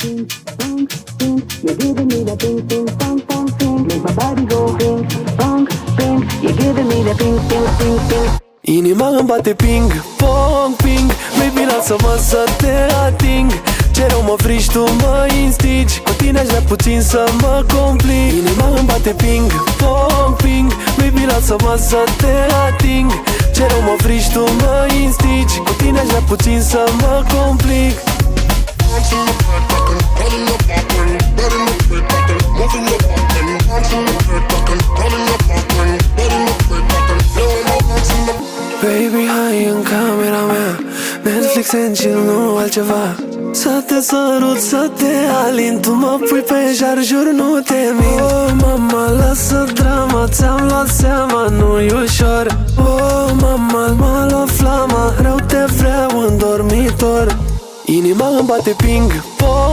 ping pong ping. You're giving me that ping ping pong pong ping. Make my body go ping pong ping. You're giving me that ping ping ping ping. Inima îmi bate ping pong ping. Baby, lasă-mă să te ating. Ce rău mă frici, tu mă instigi. Cu tine aș vrea puțin să mă complic. Inima îmi bate ping pong ping. Baby, lasă-mă să te ating. Ce rău mă frici, tu mă instigi. Cu tine aș vrea puțin să mă complic. Baby, hai în camera mea, Netflix and chill, nu altceva. Să te sărut, să te alin. Tu mă pui pe șarjur, nu te mint. Oh, mama, lasă drama, ți-am luat seama, nu-i ușor. Oh, mama, m-a luat flama, rău te vreau în dormitor. Inima îmi bate ping pong.